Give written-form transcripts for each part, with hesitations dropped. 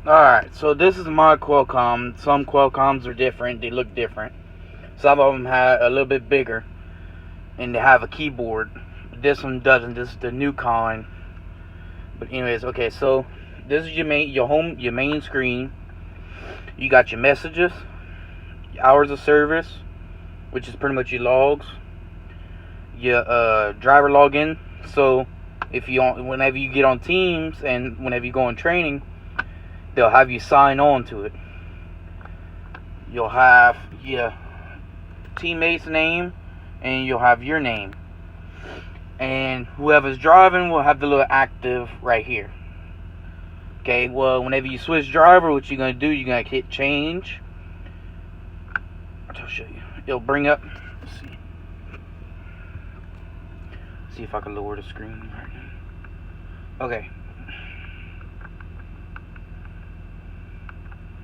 Alright, so this is my Qualcomm. Some Qualcomms are different, they look different. Some of them have a little bit bigger and they have a keyboard. This one doesn't. This is the new kind. But anyways, okay, so this is your main screen. You got your messages, your hours of service, which is pretty much your logs, your driver login. So whenever you get on Teams and whenever you go on training, they'll have you sign on to it. You'll have your teammate's name and you'll have your name. And whoever's driving will have the little active right here. Okay, well, whenever you switch driver, what you're going to do, you're going to hit change. I'll show you. It'll bring up, let's see if I can lower the screen right now. Okay.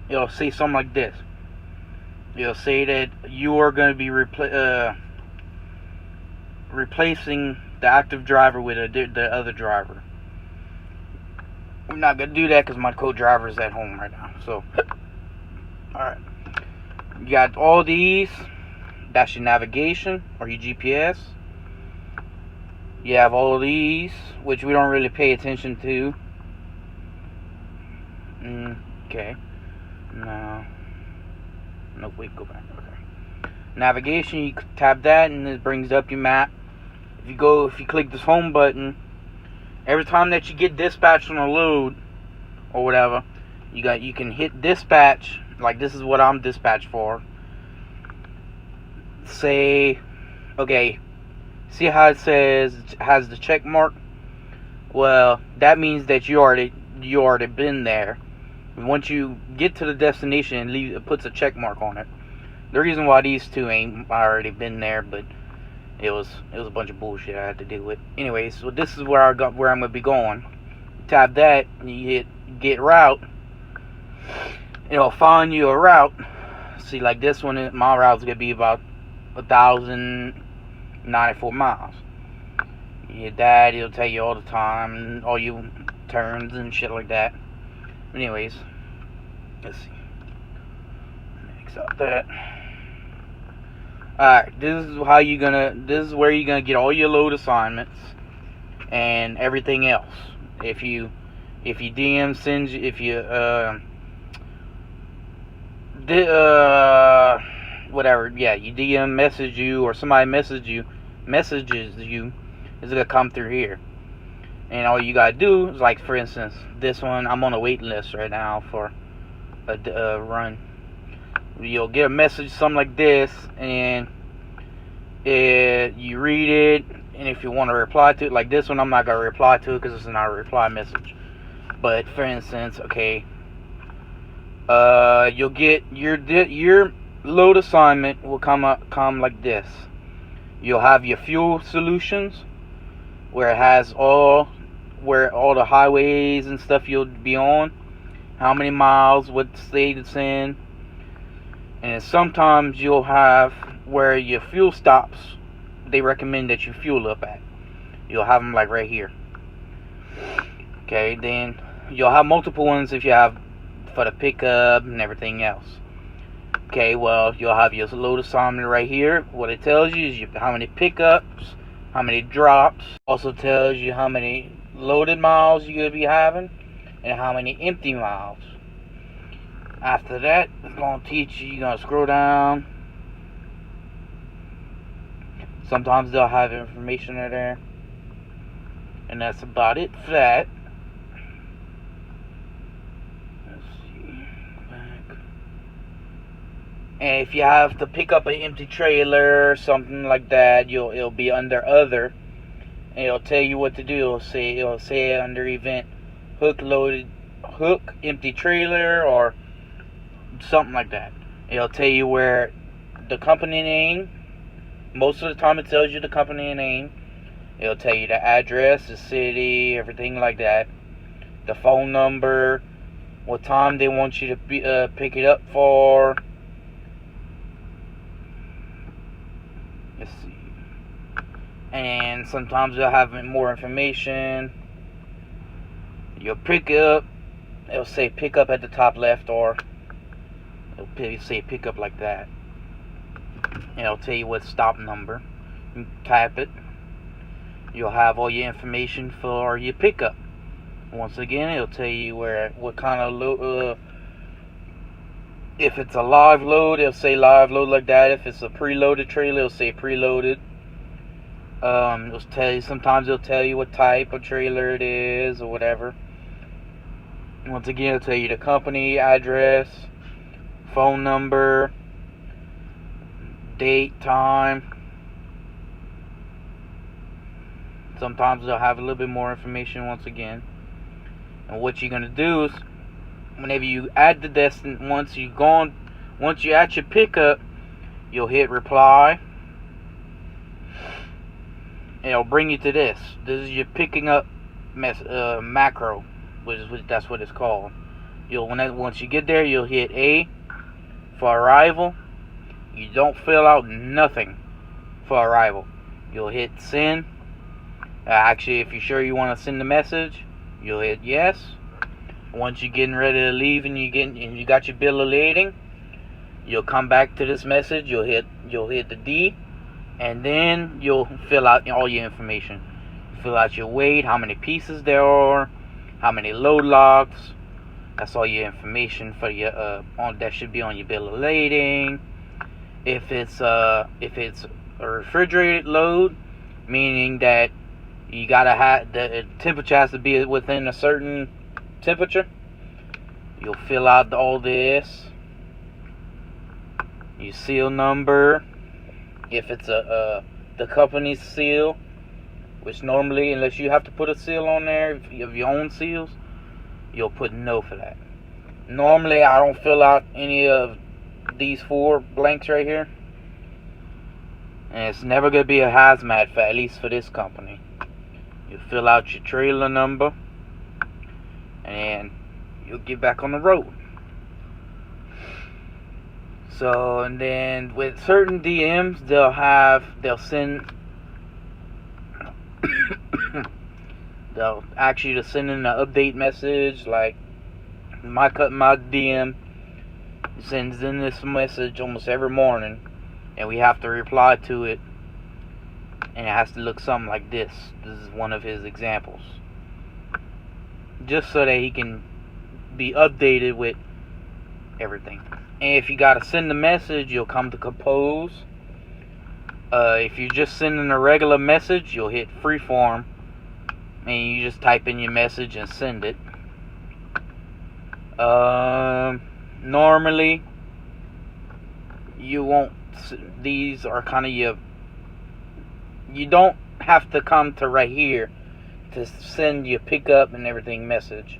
It'll say something like this. It'll say that you are going to be replacing the active driver with the other driver. I'm not going to do that because my co-driver is at home right now. So, alright. You got all these. That's your navigation or your GPS. You have all of these, which we don't really pay attention to. Okay. No. Nope, wait, go back. Okay. Navigation, you tap that and it brings up your map. If you click this home button, every time that you get dispatched on a load or whatever, you can hit dispatch. Like this is what I'm dispatched for. Say, okay, see how it has the check mark? Well, that means that you already been there. And once you get to the destination, it puts a check mark on it. The reason why these two ain't already been there, but it was a bunch of bullshit I had to deal with. Anyways, so this is where I'm gonna be going. Tap that, and you hit get route. It'll find you a route. See, like this one, my route's gonna be about 1,094 miles. You hit that, it'll tell you all the time, and all your turns and shit like that. Anyways, let's see. Mix up that. Alright, this is where you're gonna get all your load assignments and everything else. If you DM sends you, whatever, yeah, you DM message you or somebody messages you, it's gonna come through here. And all you gotta do is, like, for instance, this one, I'm on a wait list right now for a run. You'll get a message, something like this, and you read it, and if you want to reply to it, like this one, I'm not gonna reply to it because it's not a reply message. But for instance, okay, you'll get your load assignment will come like this. You'll have your fuel solutions, where it has all the highways and stuff you'll be on, how many miles, what state it's in, and sometimes you'll have where your fuel stops. They recommend that you fuel up at. You'll have them like right here. Okay, then you'll have multiple ones if you have for the pickup and everything else. Okay, well, you'll have your load assignment right here. What it tells you is how many pickups, how many drops. Also tells you how many loaded miles you're going to be having and how many empty miles. After that, it's going to teach you, you're going to scroll down. Sometimes they'll have information in there. And that's about it for that. Let's see. Back. And if you have to pick up an empty trailer or something like that, it'll be under other. And it'll tell you what to do. It'll say under event hook empty trailer or something like that. It'll tell you where the company name. Most of the time it tells you the company name. It'll tell you the address, the city, everything like that. The phone number, what time they want you to pick it up for. Let's see. And sometimes they'll have more information. You'll pick up it'll say pickup at the top left, or it'll say pickup like that. And it'll tell you what stop number. You type it. You'll have all your information for your pickup. Once again, it'll tell you what kind of load. If it's a live load, it'll say live load like that. If it's a preloaded trailer, it'll say preloaded. It'll tell you, sometimes it'll tell you what type of trailer it is or whatever. Once again, it'll tell you the company, address, phone number, date, time. Sometimes they'll have a little bit more information once again. And what you're gonna do is, whenever you add the destination, once you're at your pickup, you'll hit reply. And it'll bring you to this. This is your picking up macro, that's what it's called. Once you get there, you'll hit A for arrival. You don't fill out nothing for arrival. You'll hit send. Actually, if you're sure you want to send the message, you'll hit yes. Once you're getting ready to leave and you got your bill of lading, you'll come back to this message. You'll hit the D, and then you'll fill out all your information. Fill out your weight, how many pieces there are, how many load logs. That's all your information for your that should be on your bill of lading. If it's a refrigerated load, meaning that you gotta have the temperature has to be within a certain temperature, you'll fill out all this. Your seal number, if it's the company's seal, which normally, unless you have to put a seal on there, if you have your own seals, you'll put no for that. Normally, I don't fill out any of these 4 blanks right here, and it's never gonna be a hazmat for, at least for this company. You fill out your trailer number, and you'll get back on the road. So, and then with certain DMs, they'll send, they'll ask you to send in an update message. Like my DM sends in this message almost every morning, and we have to reply to it. And it has to look something like this. This is one of his examples. Just so that he can be updated with everything. And if you gotta send a message, you'll come to compose. If you're just sending a regular message, you'll hit freeform, and you just type in your message and send it. Normally, you won't. These are kind of your. You don't have to come to right here to send your pickup and everything message.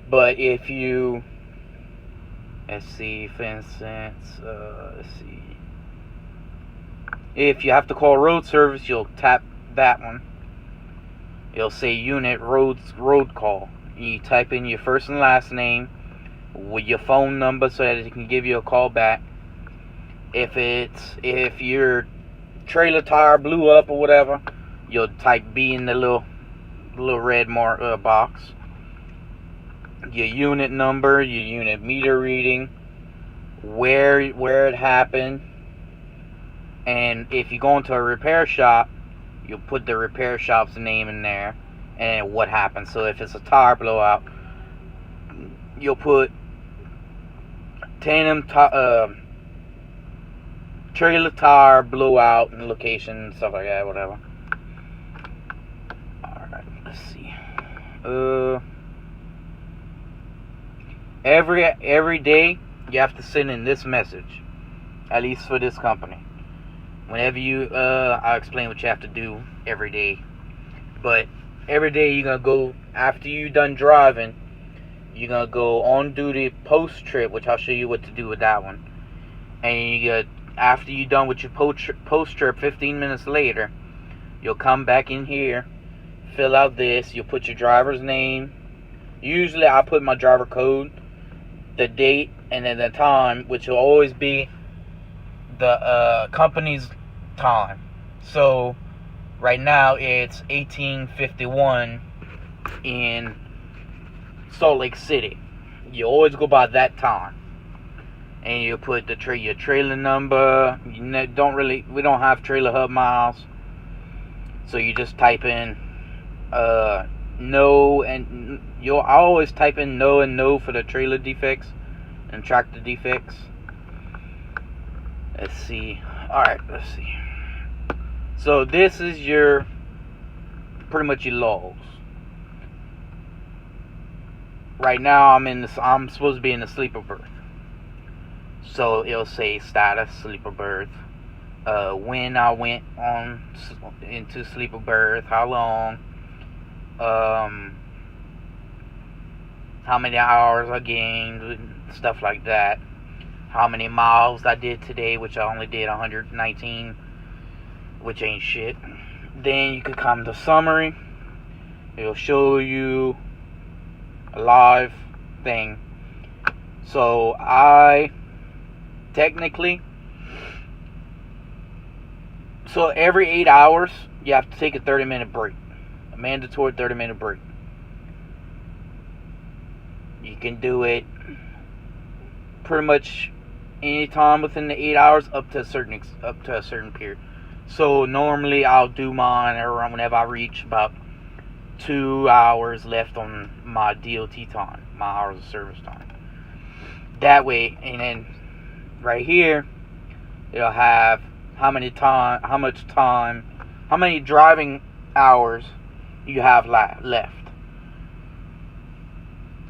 But if you, let's see, for instance, if you have to call road service, you'll tap that one. It'll say unit road call. You type in your first and last name with your phone number so that it can give you a call back. If your trailer tire blew up or whatever, you'll type B in the little red box. Your unit number, your unit meter reading, where it happened, and if you go into a repair shop, you'll put the repair shop's name in there and what happened. So if it's a tire blowout, you'll put tandem trailer tire blowout and location and stuff like that, whatever. Alright, let's see. Every day you have to send in this message, at least for this company. Whenever you I'll explain what you have to do every day. But every day you're gonna go, after you're done driving, you're gonna go on duty post trip, which I'll show you what to do with that one. And after you're done with your post trip, 15 minutes later, you'll come back in here, fill out this, you'll put your driver's name. Usually I put my driver code, the date, and then the time, which will always be the company's time. So right now it's 18:51 in Salt Lake City. You always go by that time, and you put your trailer number. We don't have trailer hub miles, so you just type in no, and I always type in no and no for the trailer defects and track the defects. Let's see. Alright, let's see. So this is your pretty much your logs. Right now I'm supposed to be in the sleeper berth. So it'll say status sleeper berth. When I went into sleeper berth, how long, how many hours I gained, stuff like that. How many miles I did today, which I only did 119, which ain't shit. Then you could come to summary. It'll show you a live thing. So so every 8 hours you have to take a 30-minute break, a mandatory 30-minute break. You can do it pretty much any time within the 8 hours up to a certain period. So normally I'll do mine around whenever I reach about 2 hours left on my DOT time, my hours of service time. That way, and then right here it'll have how many driving hours you have left,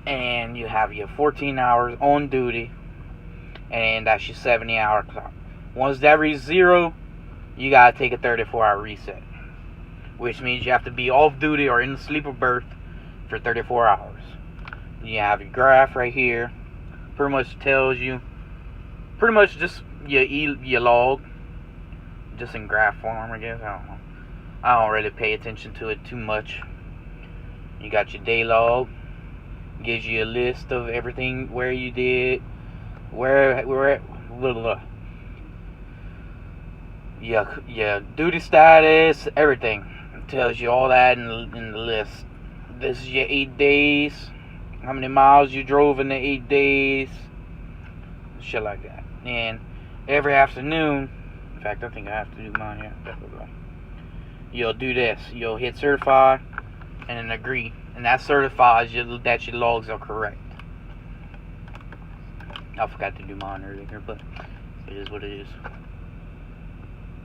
and you have your 14 hours on duty, and that's your 70-hour clock. Once that reaches 0, you gotta take a 34-hour reset, which means you have to be off duty or in the sleeper berth for 34 hours. You have your graph right here. Pretty much tells you, pretty much just your log, just in graph form, I guess. I don't know. I don't really pay attention to it too much. You got your day log. Gives you a list of everything, where you did, your duty status, everything. It tells you all that in the list. This is your 8 days, how many miles you drove in the 8 days, shit like that. And every afternoon, in fact, I think I have to do mine here. You'll do this. You'll hit certify and then agree, and that certifies that your logs are correct. I forgot to do mine earlier, but it is what it is.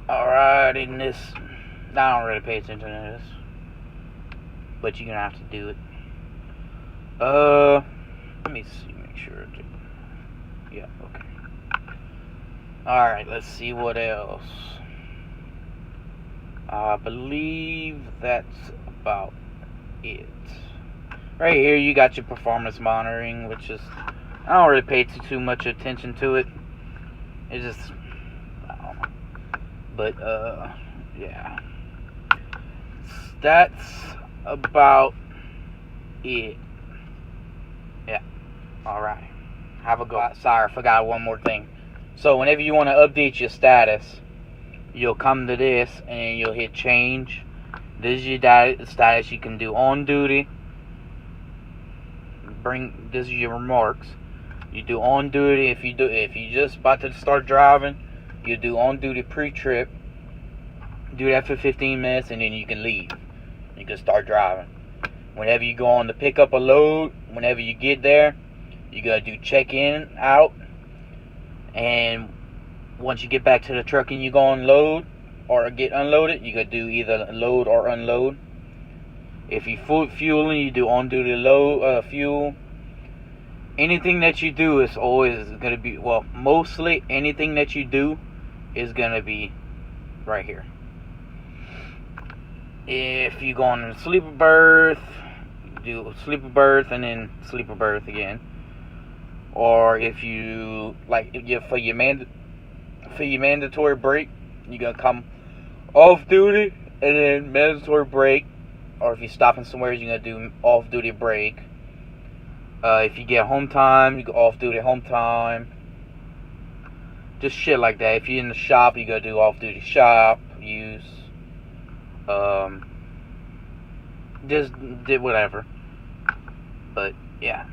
Alright, in this, I don't really pay attention to this, but you're gonna have to do it. Let me see, make sure I do. Yeah, okay. Alright, let's see what else. I believe that's about it. Right here you got your performance monitoring, which is, I don't really pay too much attention to it. It's just, I don't know. But yeah, that's about it. Yeah. Alright, have a go. Sorry, I forgot one more thing. So whenever you want to update your status, you'll come to this and you'll hit change. This is your status. You can do on duty. This is your remarks. You do on duty if you just about to start driving. You do on duty pre-trip. Do that for 15 minutes and then you can leave. You can start driving. Whenever you go on to pick up a load, whenever you get there, you gotta do check in, out, and once you get back to the truck and you go unload or get unloaded, you gotta do either load or unload. If you fueling, you do on duty load fuel. Anything that you do is always gonna be, well, mostly anything that you do is gonna be right here. If you go on a sleeper berth, do sleeper berth and then sleeper berth again. Or if you for your mandatory break, you're gonna come off duty and then mandatory break. Or if you're stopping somewhere, you're gonna do off duty break. If you get home time, you go off duty home time. Just shit like that. If you're in the shop, you gotta do off duty shop use. Just did whatever. But Yeah.